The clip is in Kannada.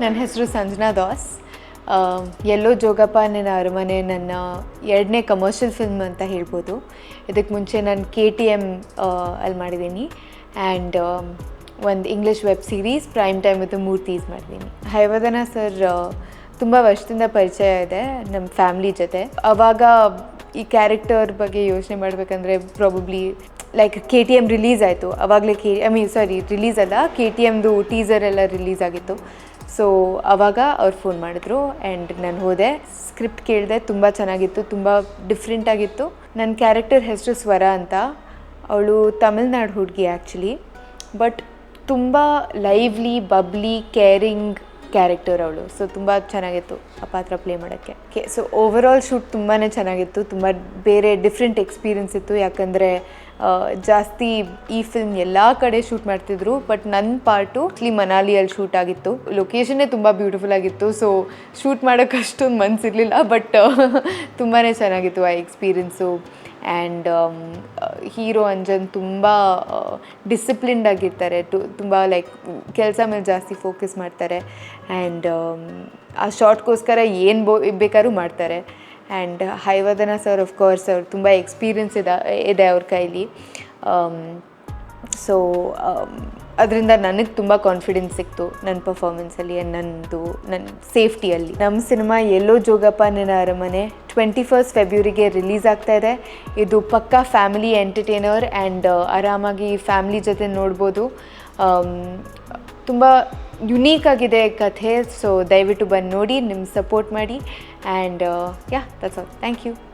ನನ್ನ ಹೆಸರು ಸಂಜನಾ ದಾಸ್. ಎಲ್ಲೋ ಜೋಗಪ್ಪ ನಿನ್ನ ಅರಮನೆ ನನ್ನ 2ನೇ ಕಮರ್ಷಿಯಲ್ ಫಿಲ್ಮ್ ಅಂತ ಹೇಳ್ಬೋದು. ಇದಕ್ಕೆ ಮುಂಚೆ ನಾನು KTM ಅಲ್ಲಿ ಮಾಡಿದ್ದೀನಿ ಆ್ಯಂಡ್ ಒಂದು English web series Prime Time with Murthy's ಮಾಡಿದ್ದೀನಿ. ಹೈವದನ ಸರ್ ತುಂಬ ವರ್ಷದಿಂದ ಪರಿಚಯ ಇದೆ ನಮ್ಮ ಫ್ಯಾಮ್ಲಿ ಜೊತೆ. ಆವಾಗ ಈ ಕ್ಯಾರೆಕ್ಟರ್ ಬಗ್ಗೆ ಯೋಚನೆ ಮಾಡಬೇಕಂದ್ರೆ ಪ್ರಾಬಬ್ಲಿ ಲೈಕ್ KTM ರಿಲೀಸ್ ಆಯಿತು. ಆವಾಗಲೇ ರಿಲೀಸ್ ಅಲ್ಲ, KTMದು ಟೀಸರ್ ಎಲ್ಲ ರಿಲೀಸ್ ಆಗಿತ್ತು. ಸೊ ಆವಾಗ ಅವ್ರು ಫೋನ್ ಮಾಡಿದ್ರು ಆ್ಯಂಡ್ ನಾನು ಹೋದೆ, ಸ್ಕ್ರಿಪ್ಟ್ ಕೇಳಿದೆ. ತುಂಬ ಚೆನ್ನಾಗಿತ್ತು, ತುಂಬ ಡಿಫ್ರೆಂಟಾಗಿತ್ತು. ನನ್ನ ಕ್ಯಾರೆಕ್ಟರ್ ಹೆಸರು ಸ್ವರ ಅಂತ. ಅವಳು ತಮಿಳ್ನಾಡು ಹುಡುಗಿ ಆ್ಯಕ್ಚುಲಿ, ಬಟ್ ತುಂಬ ಲೈವ್ಲಿ, ಬಬ್ಲಿ, ಕೇರಿಂಗ್ ಕ್ಯಾರೆಕ್ಟರ್ ಅವಳು. ಸೊ ತುಂಬ ಚೆನ್ನಾಗಿತ್ತು ಆ ಪಾತ್ರ ಪ್ಲೇ ಮಾಡೋಕ್ಕೆ. ಸೊ ಓವರಾಲ್ ಶೂಟ್ ತುಂಬಾ ಚೆನ್ನಾಗಿತ್ತು. ತುಂಬ ಬೇರೆ ಡಿಫ್ರೆಂಟ್ ಎಕ್ಸ್ಪೀರಿಯನ್ಸ್ ಇತ್ತು. ಯಾಕಂದರೆ ಜಾಸ್ತಿ ಈ ಫಿಲ್ಮ್ ಎಲ್ಲ ಕಡೆ ಶೂಟ್ ಮಾಡ್ತಿದ್ರು, ಬಟ್ ನನ್ನ ಪಾರ್ಟು ಮನಾಲಿಯಲ್ಲಿ ಶೂಟ್ ಆಗಿತ್ತು. ಲೊಕೇಶನ್ನೇ ತುಂಬ ಬ್ಯೂಟಿಫುಲ್ ಆಗಿತ್ತು. ಸೊ ಶೂಟ್ ಮಾಡೋಕ್ಕೆ ಅಷ್ಟೊಂದು ಮನಸ್ಸಿರಲಿಲ್ಲ, ಬಟ್ ತುಂಬಾ ಚೆನ್ನಾಗಿತ್ತು ಆ ಎಕ್ಸ್ಪೀರಿಯನ್ಸು. ಆ್ಯಂಡ್ ಹೀರೋ ಅಂಜನ್ ತುಂಬ ಡಿಸಿಪ್ಲಿನ್ಡ್ ಆಗಿರ್ತಾರೆ. ತುಂಬ ಲೈಕ್ ಕೆಲಸ ಮೇಲೆ ಜಾಸ್ತಿ ಫೋಕಸ್ ಮಾಡ್ತಾರೆ ಆ್ಯಂಡ್ ಆ ಶಾರ್ಟ್ಗೋಸ್ಕರ ಏನು ಬೇಕಾದ್ರೂ ಮಾಡ್ತಾರೆ. ಆ್ಯಂಡ್ ಹೈವದನ ಸರ್ ಕೋರ್ಸ್ ಅವ್ರು ತುಂಬ ಎಕ್ಸ್ಪೀರಿಯನ್ಸ್ ಇದೆ ಅವ್ರ ಕೈಲಿ. ಸೊ ಅದರಿಂದ ನನಗೆ ತುಂಬ ಕಾನ್ಫಿಡೆನ್ಸ್ ಸಿಕ್ತು ನನ್ನ ಪರ್ಫಾರ್ಮೆನ್ಸಲ್ಲಿ ಆ್ಯಂಡ್ ನನ್ನ ಸೇಫ್ಟಿಯಲ್ಲಿ. ನಮ್ಮ ಸಿನಿಮಾ ಎಲ್ಲೋ ಜೋಗಪ್ಪ ನಿನ್ನ ಅರಮನೆ 21 ಫೆಬ್ರವರಿಗೆ ರಿಲೀಸ್ ಆಗ್ತಾ ಇದೆ. ಇದು ಪಕ್ಕಾ ಫ್ಯಾಮಿಲಿ ಎಂಟರ್ಟೈನರ್ ಆ್ಯಂಡ್ ಆರಾಮಾಗಿ ಫ್ಯಾಮ್ಲಿ ಜೊತೆ ನೋಡ್ಬೋದು. ತುಂಬ ಯುನೀಕ್ ಆಗಿದೆ ಕಥೆ. ಸೊ ದಯವಿಟ್ಟು ಬಂದು ನೋಡಿ, ನಿಮ್ಮ ಸಪೋರ್ಟ್ ಮಾಡಿ and that's all. Thank you.